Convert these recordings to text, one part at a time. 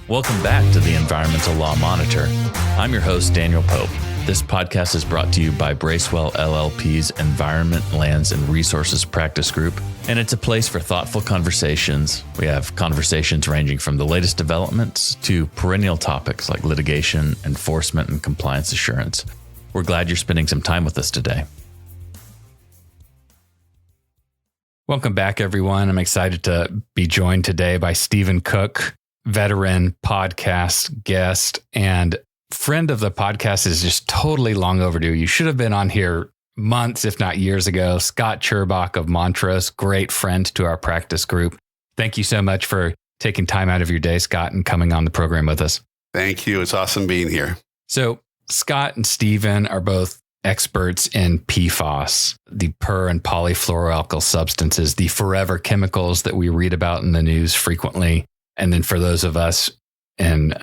Welcome back to the Environmental Law Monitor. I'm your host, Daniel Pope. This podcast is brought to you by Bracewell LLP's Environment, Lands, and Resources Practice Group, and it's a place for thoughtful conversations. We have conversations ranging from the latest developments to perennial topics like litigation, enforcement, and compliance assurance. We're glad you're spending some time with us today. Welcome back, everyone. I'm excited to be joined today by Stephen Cook, veteran podcast guest and friend of the podcast is just totally long overdue. You should have been on here months, if not years ago. Scott Churbock of Montrose, great friend to our practice group. Thank you so much for taking time out of your day, Scott, and coming on the program with us. Thank you. It's awesome being here. So Scott and Stephen are both experts in PFAS, the per and polyfluoroalkyl substances, the forever chemicals that we read about in the news frequently. And then for those of us in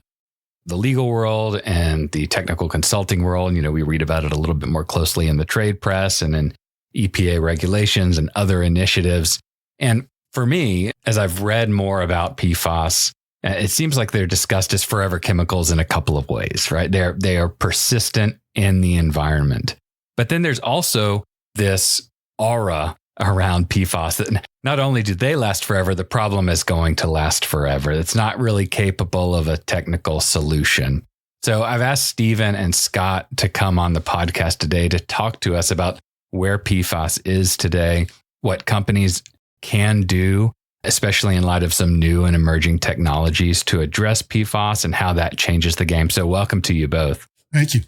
the legal world and the technical consulting world, we read about it a little bit more closely in the trade press and in EPA regulations and other initiatives. And for me, as I've read more about PFAS, it seems like they're discussed as forever chemicals in a couple of ways, right? They are persistent in the environment. But then there's also this aura around PFAS that not only do they last forever, the problem is going to last forever. It's not really capable of a technical solution. So I've asked Stephen and Scott to come on the podcast today to talk to us about where PFAS is today, what companies can do, especially in light of some new and emerging technologies to address PFAS and how that changes the game. So welcome to you both. Thank you.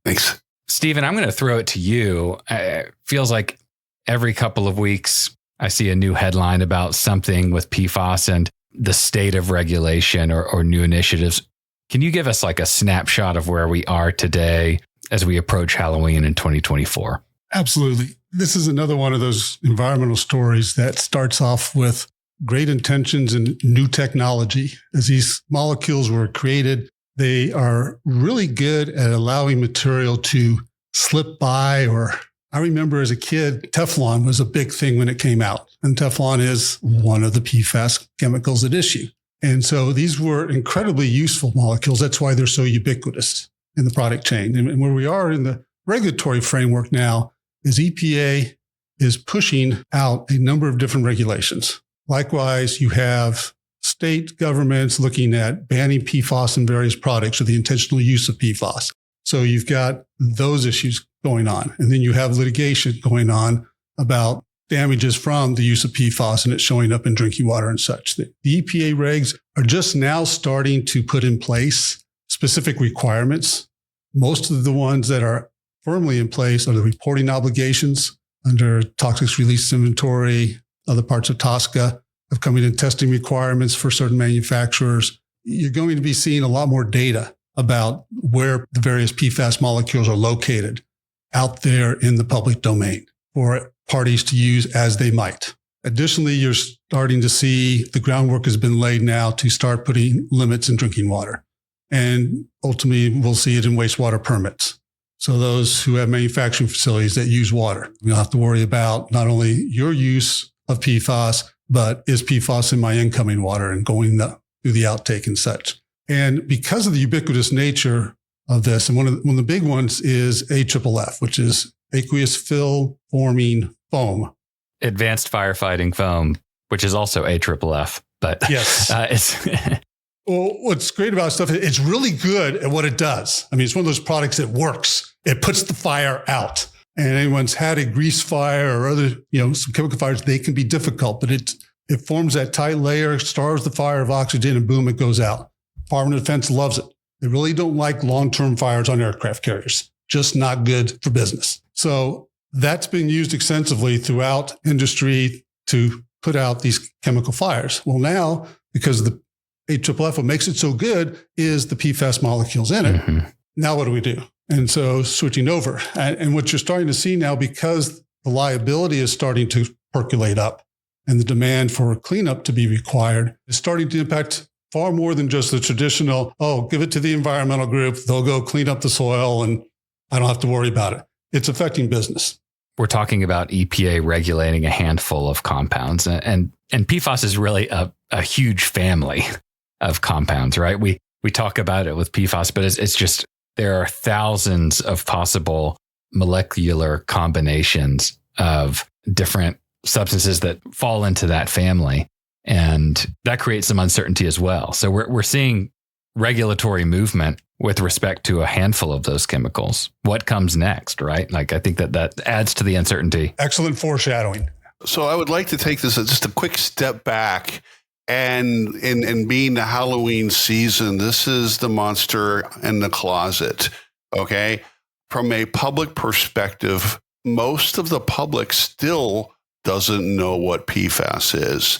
Thanks. Stephen, I'm going to throw it to you. It feels like every couple of weeks, I see a new headline about something with PFAS and the state of regulation or new initiatives. Can you give us like a snapshot of where we are today as we approach Halloween in 2024? Absolutely. This is another one of those environmental stories that starts off with great intentions and new technology. As these molecules were created, they are really good at allowing material to slip by. Or I remember as a kid, Teflon was a big thing when it came out. And Teflon is one of the PFAS chemicals at issue. And so these were incredibly useful molecules. That's why they're so ubiquitous in the product chain. And where we are in the regulatory framework now is EPA is pushing out a number of different regulations. Likewise, you have state governments looking at banning PFAS in various products or the intentional use of PFAS. So you've got those issues going on. And then you have litigation going on about damages from the use of PFAS and it showing up in drinking water and such. The EPA regs are just now starting to put in place specific requirements. Most of the ones that are firmly in place are the reporting obligations under Toxics Release Inventory, other parts of TSCA, of coming in testing requirements for certain manufacturers. You're going to be seeing a lot more data about where the various PFAS molecules are located out there in the public domain for parties to use as they might. Additionally, you're starting to see the groundwork has been laid now to start putting limits in drinking water. And ultimately, we'll see it in wastewater permits. So those who have manufacturing facilities that use water, you'll have to worry about not only your use of PFAS, but is PFAS in my incoming water and going through the outtake and such. And because of the ubiquitous nature of this, and one of the big ones is AFFF, which is aqueous film forming foam. Advanced firefighting foam, which is also AFFF. But yes, it's well, what's great about stuff, it's really good at what it does. I mean, it's one of those products that works. It puts the fire out. And anyone's had a grease fire or other, some chemical fires, they can be difficult, but it forms that tight layer, starves the fire of oxygen, and boom, it goes out. Department of Defense loves it. They really don't like long-term fires on aircraft carriers. Just not good for business. So that's been used extensively throughout industry to put out these chemical fires. Well, now, because of the AFFF, what makes it so good is the PFAS molecules in it. Mm-hmm. Now what do we do? And so switching over. And what you're starting to see now, because the liability is starting to percolate up and the demand for cleanup to be required is starting to impact far more than just the traditional, give it to the environmental group, they'll go clean up the soil and I don't have to worry about it. It's affecting business. We're talking about EPA regulating a handful of compounds, and PFAS is really a huge family. of compounds, right? We talk about it with PFAS, but it's just, there are thousands of possible molecular combinations of different substances that fall into that family. And that creates some uncertainty as well. So we're seeing regulatory movement with respect to a handful of those chemicals. What comes next, right? Like, I think that adds to the uncertainty. Excellent foreshadowing. So I would like to take this as just a quick step back. And in being the Halloween season, this is the monster in the closet, okay? From a public perspective, most of the public still doesn't know what PFAS is.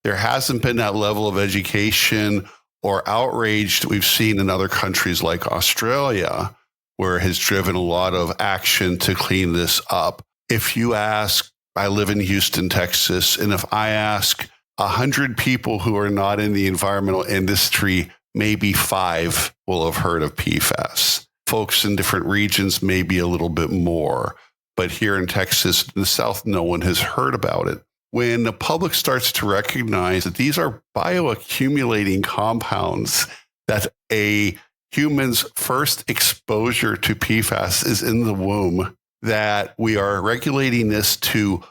There hasn't been that level of education or outrage that we've seen in other countries like Australia, where it has driven a lot of action to clean this up. If you ask, I live in Houston, Texas, and if I ask 100 people who are not in the environmental industry, maybe 5 will have heard of PFAS. Folks in different regions, maybe a little bit more. But here in Texas, in the South, no one has heard about it. When the public starts to recognize that these are bioaccumulating compounds, that a human's first exposure to PFAS is in the womb, that we are regulating this to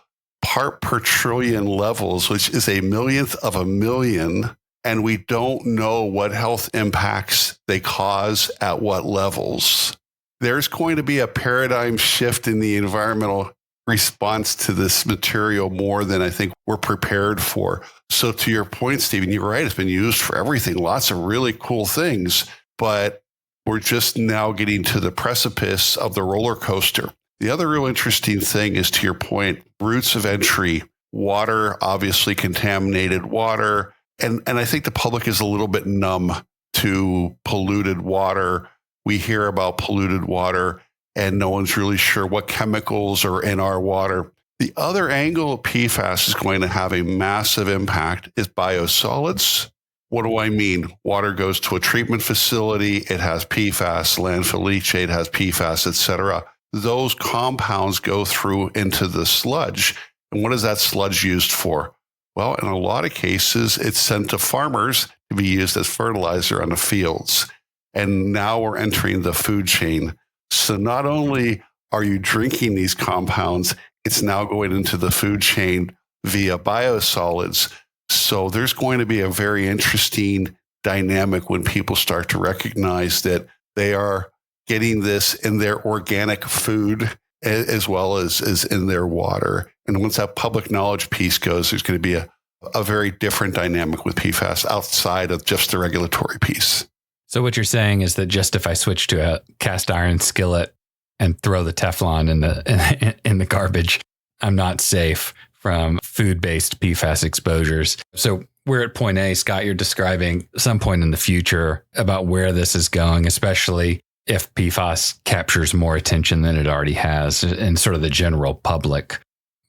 part per trillion levels, which is a millionth of a million, and we don't know what health impacts they cause at what levels. There's going to be a paradigm shift in the environmental response to this material more than I think we're prepared for. So to your point, Stephen, you're right. It's been used for everything, lots of really cool things, but we're just now getting to the precipice of the roller coaster. The other real interesting thing is, to your point, routes of entry, water, obviously contaminated water. And I think the public is a little bit numb to polluted water. We hear about polluted water and no one's really sure what chemicals are in our water. The other angle of PFAS is going to have a massive impact is biosolids. What do I mean? Water goes to a treatment facility. It has PFAS, landfill leachate has PFAS, et cetera. Those compounds go through into the sludge. And what is that sludge used for? Well, in a lot of cases, it's sent to farmers to be used as fertilizer on the fields. And now we're entering the food chain. So not only are you drinking these compounds, it's now going into the food chain via biosolids. So there's going to be a very interesting dynamic when people start to recognize that they are getting this in their organic food as well as in their water. And once that public knowledge piece goes, there's going to be a very different dynamic with PFAS outside of just the regulatory piece. So what you're saying is that just if I switch to a cast iron skillet and throw the Teflon in the garbage, I'm not safe from food-based PFAS exposures. So we're at point A, Scott, you're describing some point in the future about where this is going, especially if PFAS captures more attention than it already has in sort of the general public.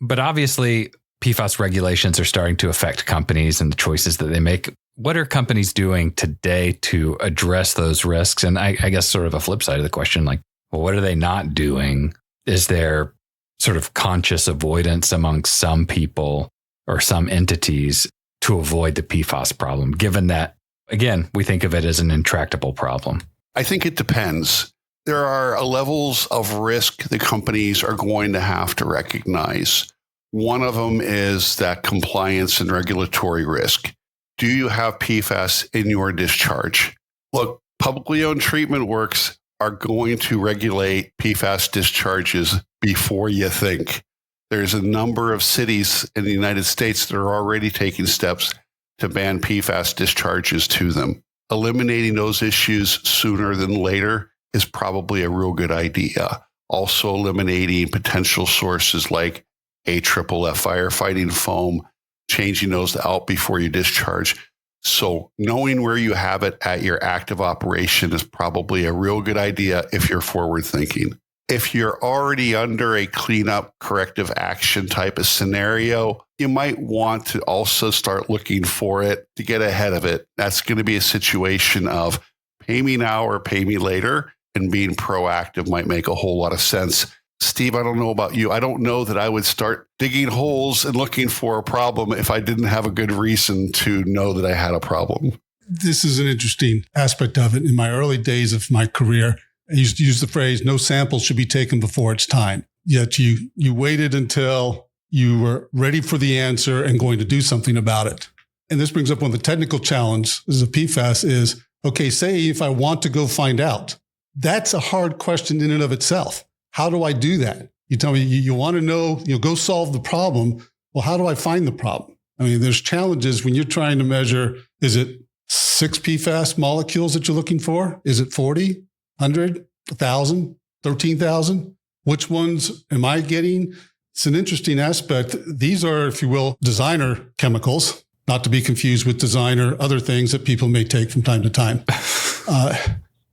But obviously, PFAS regulations are starting to affect companies and the choices that they make. What are companies doing today to address those risks? And I guess sort of a flip side of the question, like, well, what are they not doing? Is there sort of conscious avoidance among some people or some entities to avoid the PFAS problem, given that, again, we think of it as an intractable problem? I think it depends. There are levels of risk that companies are going to have to recognize. One of them is that compliance and regulatory risk. Do you have PFAS in your discharge? Look, publicly owned treatment works are going to regulate PFAS discharges before you think. There's a number of cities in the United States that are already taking steps to ban PFAS discharges to them. Eliminating those issues sooner than later is probably a real good idea. Also eliminating potential sources like AFFF firefighting foam, changing those out before you discharge. So knowing where you have it at your active operation is probably a real good idea if you're forward thinking. If you're already under a cleanup corrective action type of scenario, you might want to also start looking for it to get ahead of it. That's going to be a situation of pay me now or pay me later, and being proactive might make a whole lot of sense. Steve, I don't know about you. I don't know that I would start digging holes and looking for a problem if I didn't have a good reason to know that I had a problem. This is an interesting aspect of it. In my early days of my career, I used to use the phrase, no sample should be taken before it's time. Yet you waited until you were ready for the answer and going to do something about it. And this brings up one of the technical challenges of PFAS is, okay, say if I want to go find out, that's a hard question in and of itself. How do I do that? You tell me you want to know, go solve the problem. Well, how do I find the problem? I mean, there's challenges when you're trying to measure, is it 6 PFAS molecules that you're looking for? Is it 40, 100, 1,000, 13,000? Which ones am I getting? It's an interesting aspect. These are, if you will, designer chemicals, not to be confused with designer other things that people may take from time to time.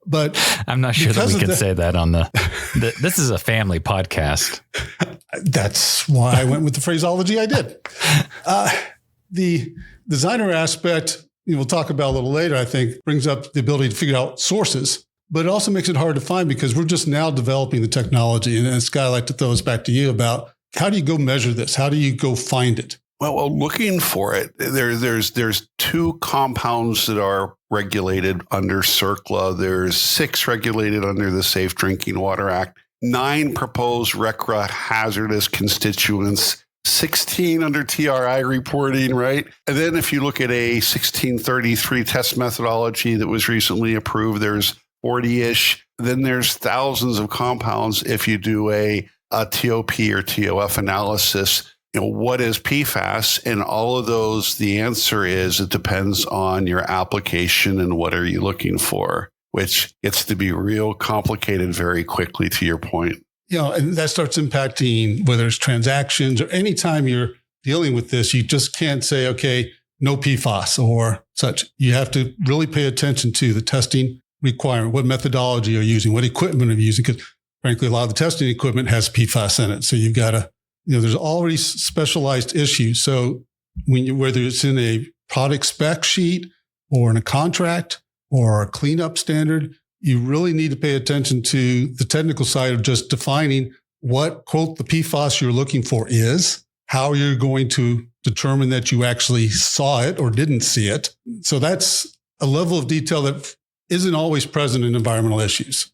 But I'm not sure that we can say that on this is a family podcast. That's why I went with the phraseology I did. The designer aspect, we'll talk about a little later, I think, brings up the ability to figure out sources, but it also makes it hard to find because we're just now developing the technology. And Scott, I'd like to throw this back to you about how do you go measure this? How do you go find it? Well, looking for it, there's 2 compounds that are regulated under CERCLA. There's 6 regulated under the Safe Drinking Water Act, 9 proposed RCRA hazardous constituents, 16 under TRI reporting, right? And then if you look at a 1633 test methodology that was recently approved, there's 40-ish. Then there's thousands of compounds if you do a TOP or TOF analysis. What is PFAS? And all of those, the answer is it depends on your application and what are you looking for, which gets to be real complicated very quickly, to your point. And that starts impacting whether it's transactions or anytime you're dealing with this, you just can't say, okay, no PFAS or such. You have to really pay attention to the testing requirement, what methodology you're using, what equipment are you using, because frankly, a lot of the testing equipment has PFAS in it. So you've got to, there's already specialized issues. So whether it's in a product spec sheet or in a contract or a cleanup standard, you really need to pay attention to the technical side of just defining what, quote, the PFAS you're looking for is, how you're going to determine that you actually saw it or didn't see it. So that's a level of detail that isn't always present in environmental issues.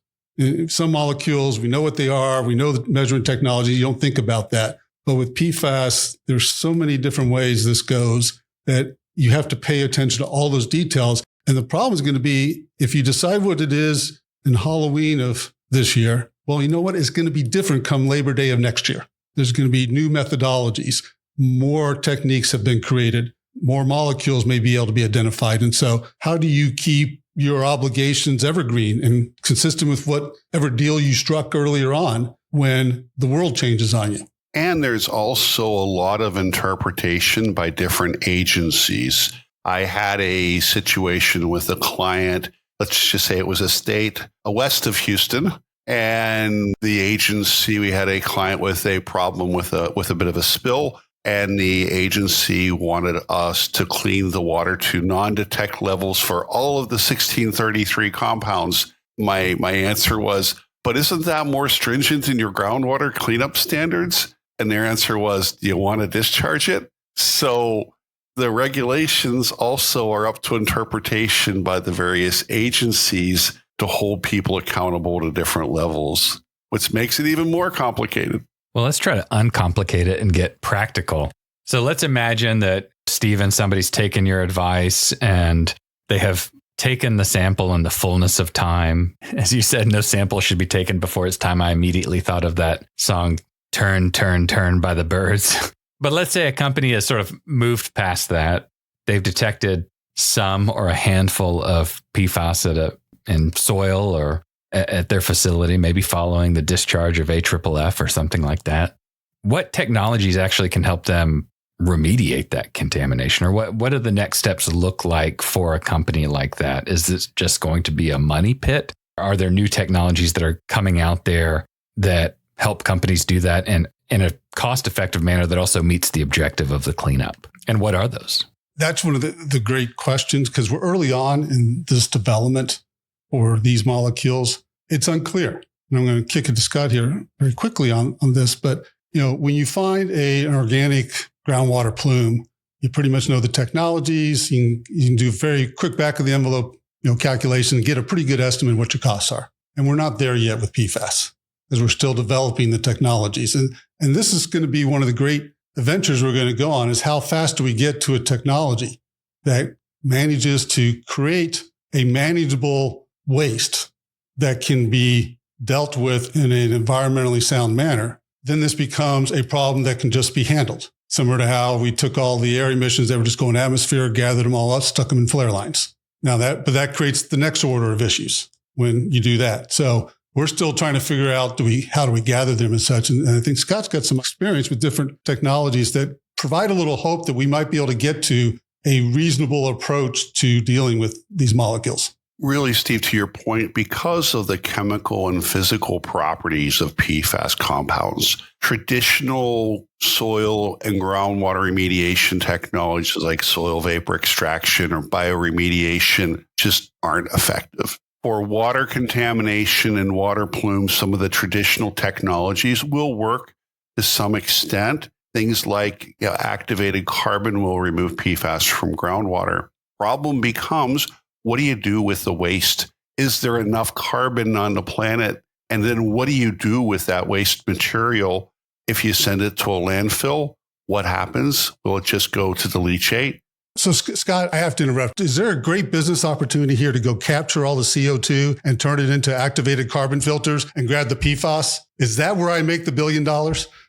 Some molecules, we know what they are. We know the measuring technology. You don't think about that. But with PFAS, there's so many different ways this goes that you have to pay attention to all those details. And the problem is going to be if you decide what it is in Halloween of this year, well, you know what? It's going to be different come Labor Day of next year. There's going to be new methodologies. More techniques have been created. More molecules may be able to be identified. And so how do you keep your obligations evergreen and consistent with whatever deal you struck earlier on when the world changes on you? And there's also a lot of interpretation by different agencies. I had a situation with a client, let's just say it was a state west of Houston, and the agency, we had a client with a problem with a bit of a spill, and the agency wanted us to clean the water to non-detect levels for all of the 1633 compounds. My answer was, but isn't that more stringent in your groundwater cleanup standards? And their answer was, do you want to discharge it? So the regulations also are up to interpretation by the various agencies to hold people accountable to different levels, which makes it even more complicated. Well, let's try to uncomplicate it and get practical. So let's imagine that, Stephen, somebody's taken your advice and they have taken the sample in the fullness of time. As you said, no sample should be taken before it's time. I immediately thought of that song, Turn, Turn, Turn by the Byrds. But let's say a company has sort of moved past that. They've detected some or a handful of PFAS in soil or at their facility, maybe following the discharge of AFFF or something like that. What technologies actually can help them remediate that contamination? Or what do the next steps look like for a company like that? Is this just going to be a money pit? Are there new technologies that are coming out there that help companies do that and in a cost-effective manner that also meets the objective of the cleanup? And what are those? That's one of the great questions because we're early on in this development for these molecules. It's unclear. And I'm going to kick it to Scott here very quickly on this. But, when you find an organic groundwater plume, You pretty much know the technologies. You can do a very quick back of the envelope, calculation and get a pretty good estimate of what your costs are. And we're not there yet with PFAS because we're still developing the technologies. And this is going to be one of the great adventures we're going to go on, is how fast do we get to a technology that manages to create a manageable waste that can be dealt with in an environmentally sound manner. Then this becomes a problem that can just be handled. Similar to how we took all the air emissions that were just going in the atmosphere, gathered them all up, stuck them in flare lines. Now that creates the next order of issues when you do that. So we're still trying to figure out how do we gather them and such. And I think Scott's got some experience with different technologies that provide a little hope that we might be able to get to a reasonable approach to dealing with these molecules. Really, Steve, to your point, because of the chemical and physical properties of PFAS compounds, traditional soil and groundwater remediation technologies like soil vapor extraction or bioremediation just aren't effective. For water contamination and water plumes, some of the traditional technologies will work to some extent. Things like activated carbon will remove PFAS from groundwater. Problem becomes, what do you do with the waste? Is there enough carbon on the planet? And then what do you do with that waste material if you send it to a landfill? What happens? Will it just go to the leachate? So, Scott, I have to interrupt. Is there a great business opportunity here to go capture all the CO2 and turn it into activated carbon filters and grab the PFAS? Is that where I make the $1 billion?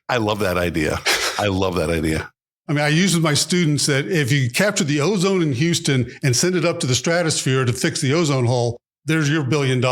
I love that idea. I love that idea. I mean, I use with my students that if you capture the ozone in Houston and send it up to the stratosphere to fix the ozone hole, there's your $1 billion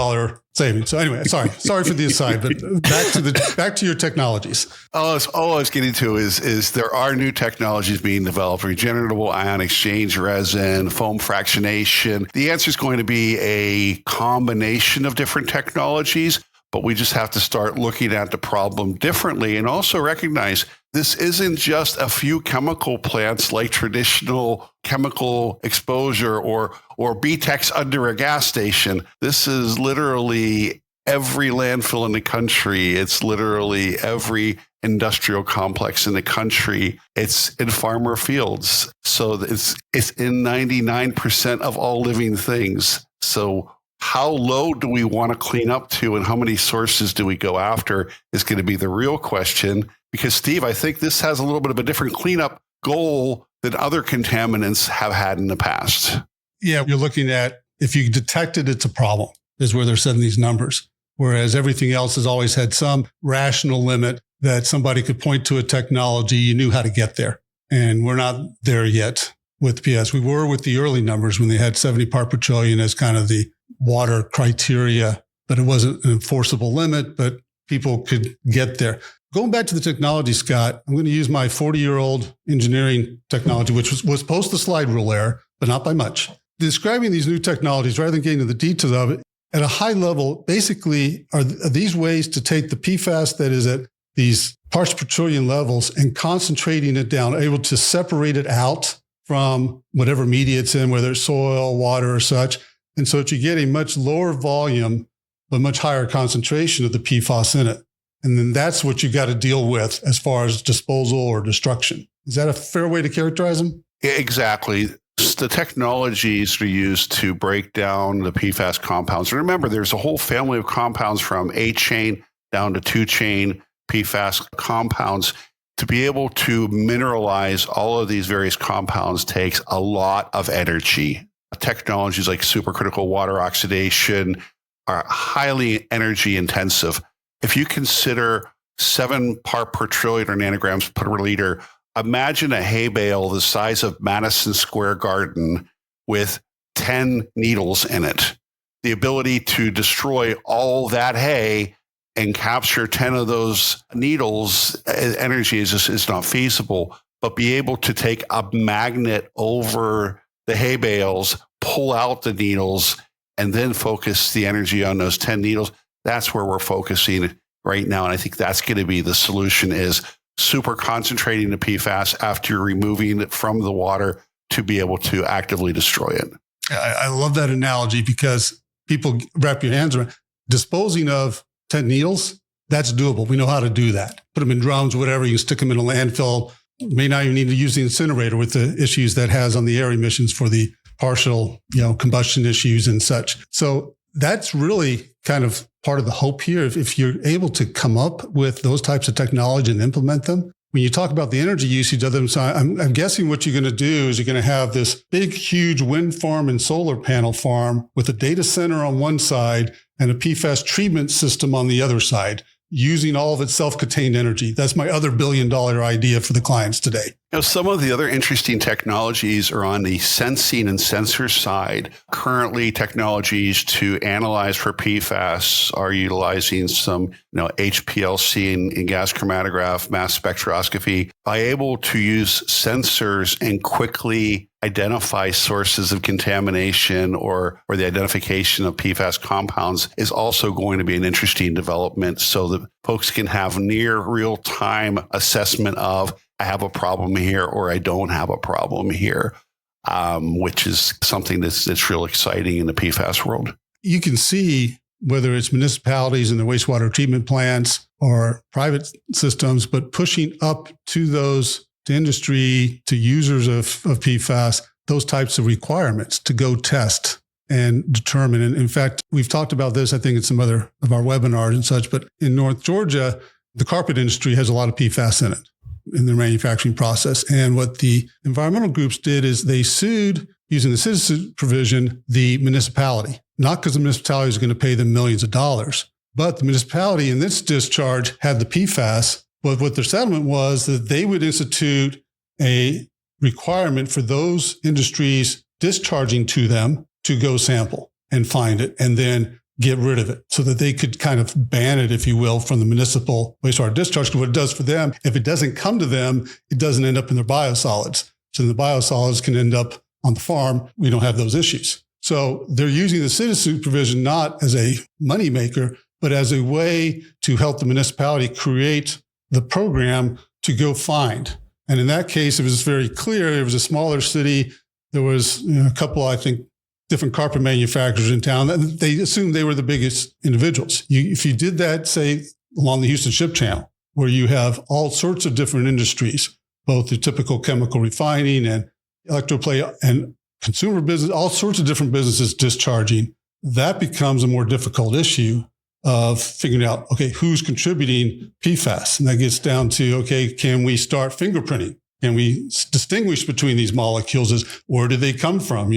savings. So anyway, sorry for the aside, but back to your technologies. All I was getting to is there are new technologies being developed: regenerable ion exchange resin, foam fractionation. The answer is going to be a combination of different technologies, but we just have to start looking at the problem differently and also recognize this isn't just a few chemical plants like traditional chemical exposure or BTEX under a gas station. This is literally every landfill in the country. It's literally every industrial complex in the country. It's in farmer fields. So it's in 99% of all living things. So how low do we want to clean up to and how many sources do we go after is going to be the real question. Because, Steve, I think this has a little bit of a different cleanup goal than other contaminants have had in the past. Yeah, you're looking at if you detect it, it's a problem, is where they're setting these numbers. Whereas everything else has always had some rational limit that somebody could point to a technology, you knew how to get there. And we're not there yet with PFAS. We were with the early numbers when they had 70 part per trillion as kind of the water criteria, but it wasn't an enforceable limit, but people could get there. Going back to the technology, Scott, I'm going to use my 40-year-old engineering technology, which was post the slide rule error, but not by much. Describing these new technologies, rather than getting into the details of it, at a high level, basically, are these ways to take the PFAS that is at these parts per trillion levels and concentrating it down, able to separate it out from whatever media it's in, whether it's soil, water, or such, and so that you get a much lower volume, but much higher concentration of the PFAS in it. And then that's what you got to deal with as far as disposal or destruction. Is that a fair way to characterize them? Exactly. The technologies are used to break down the PFAS compounds. And remember, there's a whole family of compounds from 8-chain down to 2-chain PFAS compounds. To be able to mineralize all of these various compounds takes a lot of energy. Technologies like supercritical water oxidation are highly energy intensive. If you consider 7 part per trillion or nanograms per liter, imagine a hay bale the size of Madison Square Garden with 10 needles in it. The ability to destroy all that hay and capture 10 of those needles, energy is not feasible, but be able to take a magnet over the hay bales, pull out the needles, and then focus the energy on those 10 needles. That's where we're focusing right now. And I think that's going to be the solution, is super concentrating the PFAS after you're removing it from the water to be able to actively destroy it. I love that analogy because people wrap your hands around disposing of 10 needles. That's doable. We know how to do that. Put them in drums, whatever. You can stick them in a landfill may not even need to use the incinerator with the issues that has on the air emissions for the partial, combustion issues and such. So that's really kind of part of the hope here. If you're able to come up with those types of technology and implement them, when you talk about the energy usage of them, so I'm guessing what you're going to do is you're going to have this big, huge wind farm and solar panel farm with a data center on one side and a PFAS treatment system on the other side, using all of its self-contained energy. That's my other $1 billion idea for the clients today. Some of the other interesting technologies are on the sensing and sensor side. Currently, technologies to analyze for PFAS are utilizing some, HPLC and gas chromatograph, mass spectroscopy, by able to use sensors and quickly identify sources of contamination or the identification of PFAS compounds is also going to be an interesting development so that folks can have near real-time assessment of, I have a problem here or I don't have a problem here, which is something that's real exciting in the PFAS world. You can see whether it's municipalities and the wastewater treatment plants or private systems, but pushing up to those, to industry, to users of PFAS, those types of requirements to go test and determine. And in fact, we've talked about this, I think, in some other of our webinars and such, but in North Georgia, the carpet industry has a lot of PFAS in it in their manufacturing process. And what the environmental groups did is they sued, using the citizen provision, the municipality, not because the municipality is going to pay them millions of dollars, but the municipality in this discharge had the PFAS. But what their settlement was that they would institute a requirement for those industries discharging to them to go sample and find it and then get rid of it so that they could kind of ban it, if you will, from the municipal wastewater discharge. Because what it does for them, if it doesn't come to them, it doesn't end up in their biosolids. So the biosolids can end up on the farm. We don't have those issues. So they're using the citizen provision not as a moneymaker, but as a way to help the municipality create the program to go find. And in that case, it was very clear. It was a smaller city. There was a couple, I think, different carpet manufacturers in town. They assumed they were the biggest individuals. If you did that, say, along the Houston Ship Channel, where you have all sorts of different industries, both the typical chemical refining and electroplate and consumer business, all sorts of different businesses discharging, that becomes a more difficult issue of figuring out, okay, who's contributing PFAS? And that gets down to, okay, can we start fingerprinting? Can we distinguish between these molecules? Where do they come from?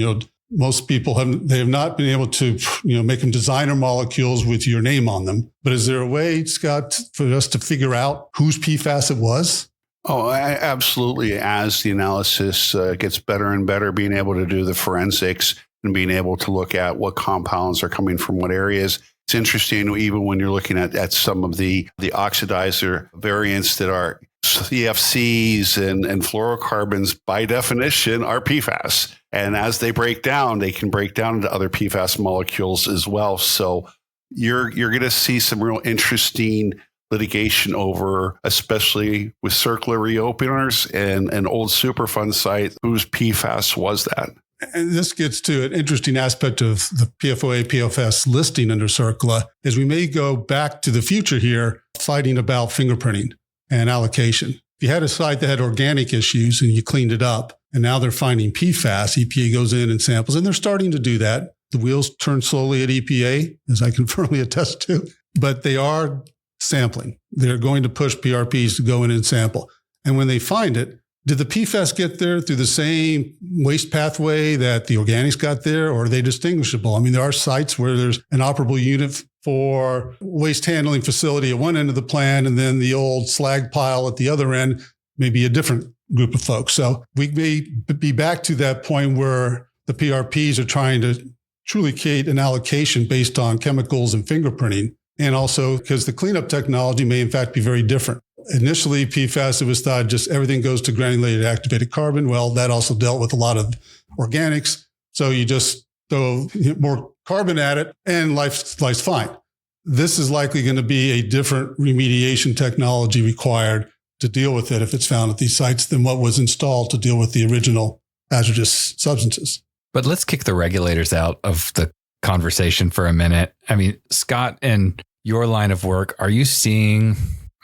Most people have not been able to, make them designer molecules with your name on them. But is there a way, Scott, for us to figure out whose PFAS it was? Oh, absolutely. As the analysis gets better and better, being able to do the forensics and being able to look at what compounds are coming from what areas. It's interesting, even when you're looking at some of the oxidizer variants that are CFCs and fluorocarbons, by definition, are PFAS. And as they break down, they can break down into other PFAS molecules as well. So you're going to see some real interesting litigation over, especially with circular reopeners and an old Superfund site, whose PFAS was that? And this gets to an interesting aspect of the PFOA, PFAS listing under CERCLA, is we may go back to the future here, fighting about fingerprinting and allocation. If you had a site that had organic issues and you cleaned it up, and now they're finding PFAS, EPA goes in and samples, and they're starting to do that. The wheels turn slowly at EPA, as I can firmly attest to, but they are sampling. They're going to push PRPs to go in and sample. And when they find it, did the PFAS get there through the same waste pathway that the organics got there, or are they distinguishable? I mean, there are sites where there's an operable unit for waste handling facility at one end of the plant, and then the old slag pile at the other end, maybe a different group of folks. So we may be back to that point where the PRPs are trying to truly create an allocation based on chemicals and fingerprinting. And also because the cleanup technology may in fact be very different. Initially, PFAS, it was thought just everything goes to granulated activated carbon. Well, that also dealt with a lot of organics. So you just throw more carbon at it and life's fine. This is likely going to be a different remediation technology required to deal with it if it's found at these sites than what was installed to deal with the original hazardous substances. But let's kick the regulators out of the conversation for a minute. I mean, Scott, in your line of work, are you seeing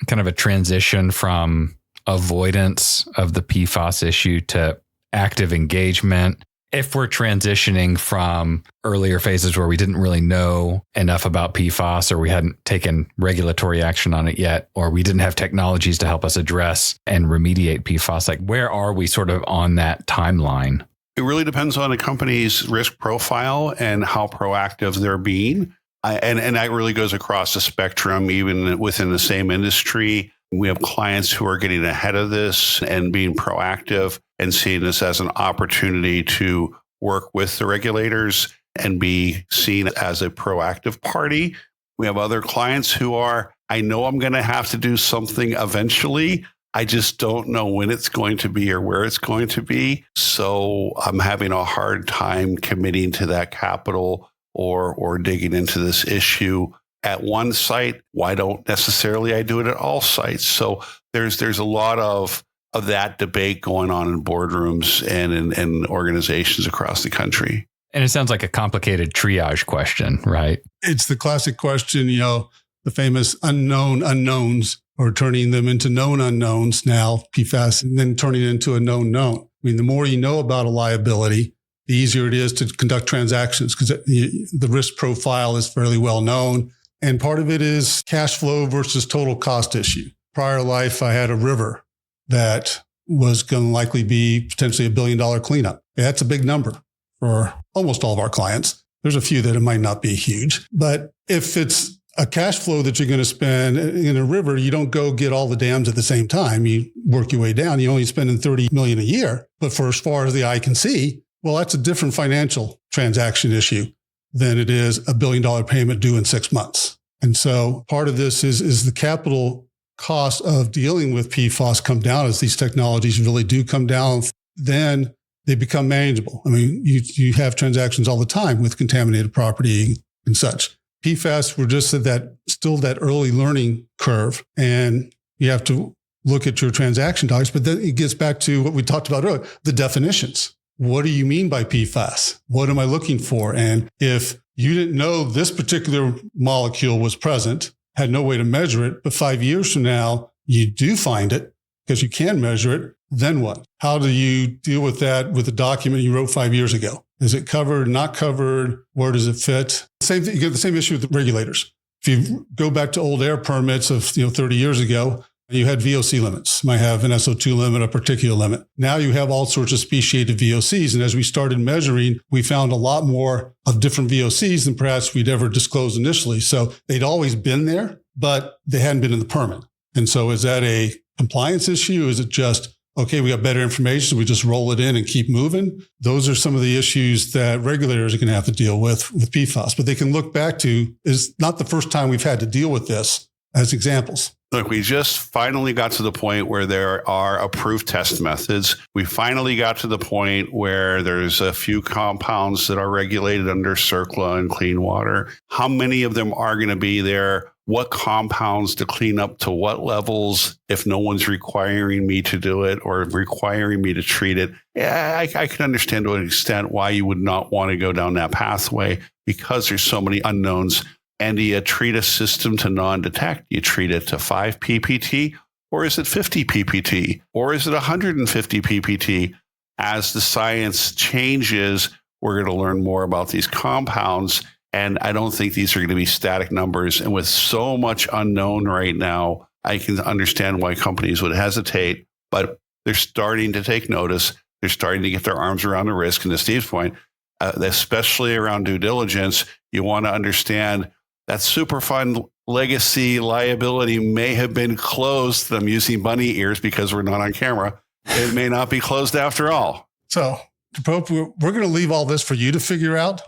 kind of a transition from avoidance of the PFAS issue to active engagement. If we're transitioning from earlier phases where we didn't really know enough about PFAS, or we hadn't taken regulatory action on it yet, or we didn't have technologies to help us address and remediate PFAS, like where are we sort of on that timeline? It really depends on a company's risk profile and how proactive they're being. And that really goes across the spectrum, even within the same industry. We have clients who are getting ahead of this and being proactive and seeing this as an opportunity to work with the regulators and be seen as a proactive party. We have other clients who are, I know I'm going to have to do something eventually. I just don't know when it's going to be or where it's going to be. So I'm having a hard time committing to that capital or digging into this issue at one site. Why don't necessarily I do it at all sites? So there's a lot of that debate going on in boardrooms and in organizations across the country. And it sounds like a complicated triage question, right? It's the classic question, the famous unknown unknowns, or turning them into known unknowns now, PFAS, and then turning it into a known known. I mean, the more you know about a liability, the easier it is to conduct transactions because the risk profile is fairly well known. And part of it is cash flow versus total cost issue. Prior life, I had a river that was going to likely be potentially $1 billion cleanup. That's a big number for almost all of our clients. There's a few that it might not be huge. But if it's a cash flow that you're going to spend in a river, you don't go get all the dams at the same time. You work your way down. You're only spending $30 million a year. But for as far as the eye can see, well, that's a different financial transaction issue than it is $1 billion payment due in 6 months. And so part of this is the capital cost of dealing with PFAS come down as these technologies really do come down. Then they become manageable. I mean, you have transactions all the time with contaminated property and such. PFAS, we're just at that early learning curve, and you have to look at your transaction docs. But then it gets back to what we talked about earlier, the definitions. What do you mean by PFAS? What am I looking for? And if you didn't know this particular molecule was present, had no way to measure it, but 5 years from now, you do find it because you can measure it, then what? How do you deal with that with a document you wrote 5 years ago? Is it covered, not covered? Where does it fit? Same thing, you get the same issue with the regulators. If you go back to old air permits of 30 years ago, you had VOC limits. You might have an SO2 limit, a particulate limit. Now you have all sorts of speciated VOCs. And as we started measuring, we found a lot more of different VOCs than perhaps we'd ever disclosed initially. So they'd always been there, but they hadn't been in the permit. And so is that a compliance issue? Is it just, okay, we got better information, so we just roll it in and keep moving? Those are some of the issues that regulators are going to have to deal with PFAS. But they can look back to, is not the first time we've had to deal with this as examples. Look, we just finally got to the point where there are approved test methods. We finally got to the point where there's a few compounds that are regulated under CERCLA and clean water. How many of them are going to be there? What compounds to clean up to what levels if no one's requiring me to do it or requiring me to treat it? Yeah, I can understand to an extent why you would not want to go down that pathway because there's so many unknowns. And do you treat a system to non-detect? You treat it to 5 ppt, or is it 50 ppt, or is it 150 ppt? As the science changes, we're going to learn more about these compounds. And I don't think these are going to be static numbers. And with so much unknown right now, I can understand why companies would hesitate, but they're starting to take notice. They're starting to get their arms around the risk. And to Steve's point, especially around due diligence, you want to understand that Superfund legacy liability may have been closed. I'm using bunny ears because we're not on camera. It may not be closed after all. So, Pope, we're going to leave all this for you to figure out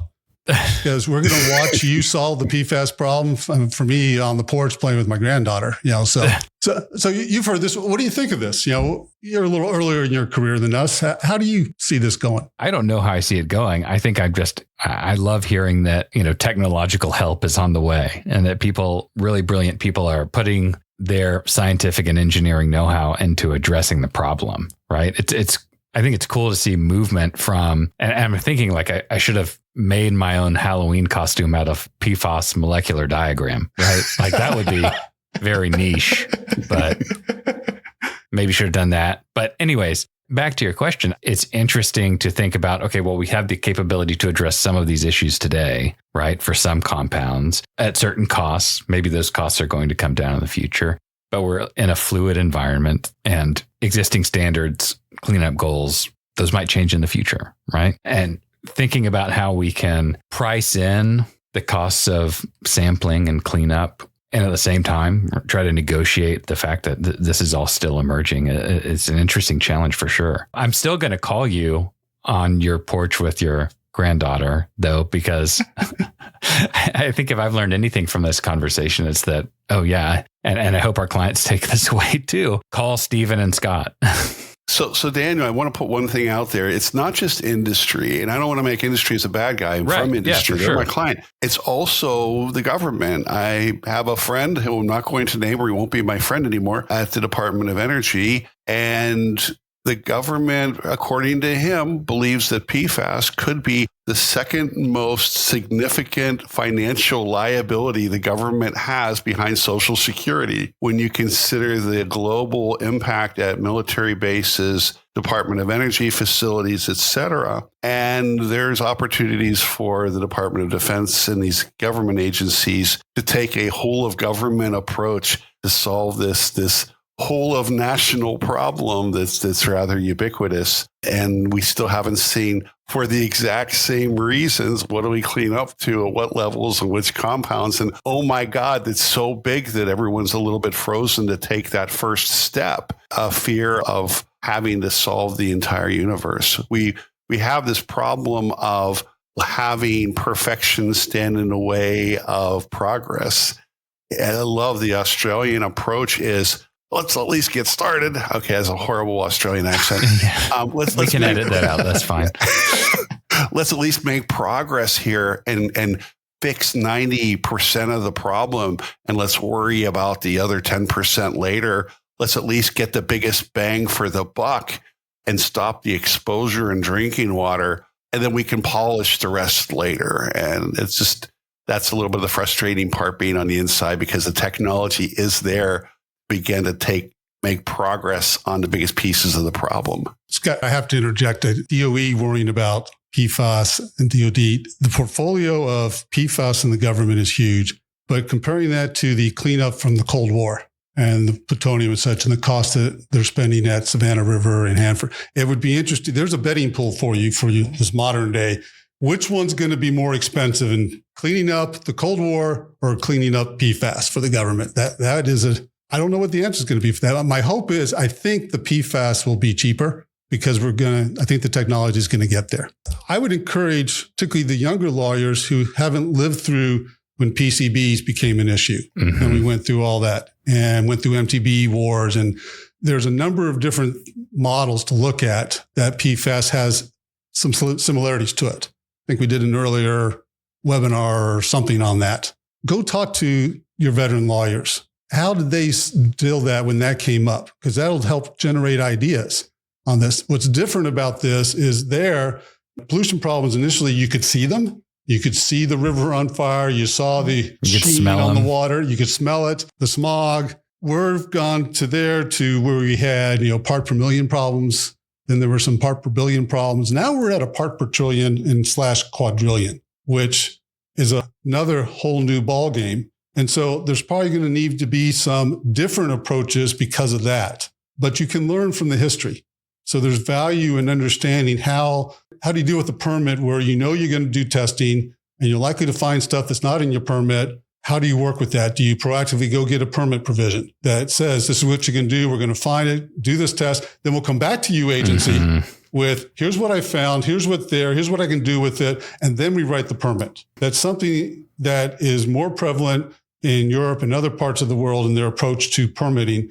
because we're going to watch you solve the PFAS problem. For me, on the porch playing with my granddaughter. So you've heard this. What do you think of this? You're a little earlier in your career than us. How do you see this going? I don't know how I see it going. I think I love hearing that, technological help is on the way and that really brilliant people are putting their scientific and engineering know-how into addressing the problem, right? I think it's cool to see movement from, and I'm thinking like I should have made my own Halloween costume out of PFAS molecular diagram, right? Like that would be very niche, but maybe should have done that. But anyways, back to your question, it's interesting to think about, okay, well, we have the capability to address some of these issues today, right? For some compounds at certain costs. Maybe those costs are going to come down in the future, but we're in a fluid environment and existing standards, cleanup goals, those might change in the future, right? And thinking about how we can price in the costs of sampling and cleanup, and at the same time, try to negotiate the fact that this is all still emerging. It's an interesting challenge for sure. I'm still going to call you on your porch with your granddaughter, though, because I think if I've learned anything from this conversation, it's that, oh yeah, and I hope our clients take this away too. Call Stephen and Scott. So Daniel, I want to put one thing out there. It's not just industry, and I don't want to make industry as a bad guy. I'm from industry. They're my client. It's also the government. I have a friend who I'm not going to name, or he won't be my friend anymore, at the Department of Energy. And the government, according to him, believes that PFAS could be the second most significant financial liability the government has behind Social Security when you consider the global impact at military bases, Department of Energy facilities, et cetera. And there's opportunities for the Department of Defense and these government agencies to take a whole of government approach to solve this whole of national problem that's rather ubiquitous. And we still haven't seen, for the exact same reasons, what do we clean up to, at what levels, and which compounds? And oh my God, it's so big that everyone's a little bit frozen to take that first step, a fear of having to solve the entire universe. We have this problem of having perfection stand in the way of progress. And I love the Australian approach is, let's at least get started. Okay, that's a horrible Australian accent. We can edit that out. That's fine. Let's at least make progress here and fix 90% of the problem. And let's worry about the other 10% later. Let's at least get the biggest bang for the buck and stop the exposure in drinking water. And then we can polish the rest later. And it's just, that's a little bit of the frustrating part being on the inside, because the technology is there. Begin to make progress on the biggest pieces of the problem. Scott, I have to interject. DOE worrying about PFAS and DOD. The portfolio of PFAS in the government is huge, but comparing that to the cleanup from the Cold War and the plutonium and such, and the cost that they're spending at Savannah River and Hanford, it would be interesting. There's a betting pool for you this modern day. Which one's going to be more expensive in cleaning up the Cold War or cleaning up PFAS for the government? That is I don't know what the answer is going to be for that. My hope is I think the PFAS will be cheaper because I think the technology is going to get there. I would encourage particularly the younger lawyers who haven't lived through when PCBs became an issue. Mm-hmm. And we went through all that and went through MTB wars. And there's a number of different models to look at that PFAS has some similarities to it. I think we did an earlier webinar or something on that. Go talk to your veteran lawyers. How did they deal that when that came up? Because that'll help generate ideas on this. What's different about this is pollution problems, initially you could see them. You could see the river on fire. You saw the sheen on the water. You could smell it, the smog. We've gone to where we had, part per million problems. Then there were some part per billion problems. Now we're at a part per trillion and / quadrillion, which is another whole new ballgame. And so there's probably going to need to be some different approaches because of that. But you can learn from the history. So there's value in understanding how do you deal with a permit where you're going to do testing and you're likely to find stuff that's not in your permit. How do you work with that? Do you proactively go get a permit provision that says this is what you can do? We're going to find it, do this test. Then we'll come back to you, agency, with here's what I found, here's what I can do with it. And then we write the permit. That's something that is more prevalent in Europe and other parts of the world in their approach to permitting.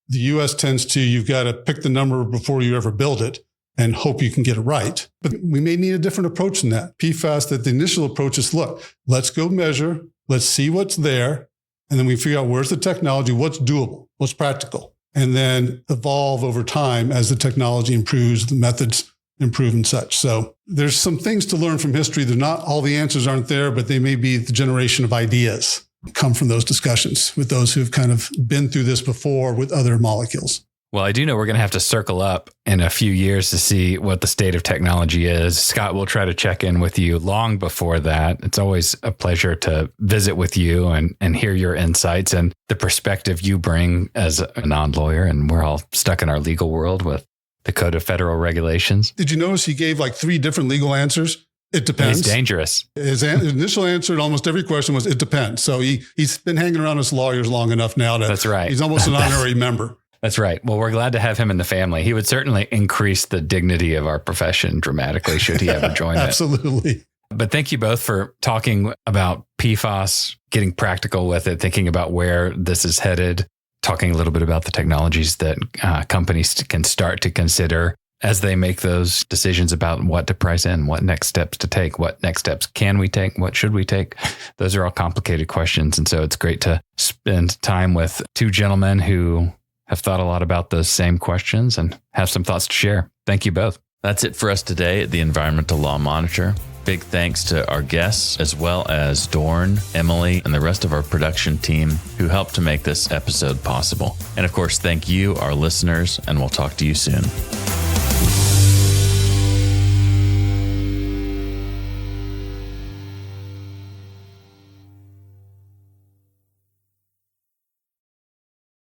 The US tends to, you've got to pick the number before you ever build it and hope you can get it right. But we may need a different approach than that. PFAS, that the initial approach is, look, let's go measure, let's see what's there, and then we figure out where's the technology, what's doable, what's practical, and then evolve over time as the technology improves, the methods improve and such. So there's some things to learn from history. All the answers aren't there, but they may be the generation of ideas come from those discussions with those who've kind of been through this before with other molecules. Well, I do know we're going to have to circle up in a few years to see what the state of technology is. Scott, we'll try to check in with you long before that. It's always a pleasure to visit with you and hear your insights and the perspective you bring as a non-lawyer. And we're all stuck in our legal world with the Code of Federal Regulations. Did you notice he gave like 3 different legal answers? It depends. It's dangerous. His initial answer to almost every question was, it depends. So he's been hanging around us lawyers long enough now that That's right. He's almost an honorary member. That's right. Well, we're glad to have him in the family. He would certainly increase the dignity of our profession dramatically should he ever join it. Absolutely. But thank you both for talking about PFAS, getting practical with it, thinking about where this is headed, talking a little bit about the technologies that companies can start to consider as they make those decisions about what to price in, what next steps to take, what next steps can we take, what should we take. Those are all complicated questions. And so it's great to spend time with 2 gentlemen who have thought a lot about those same questions and have some thoughts to share. Thank you both. That's it for us today at the Environmental Law Monitor. Big thanks to our guests, as well as Dorn, Emily, and the rest of our production team who helped to make this episode possible. And of course, thank you, our listeners, and we'll talk to you soon.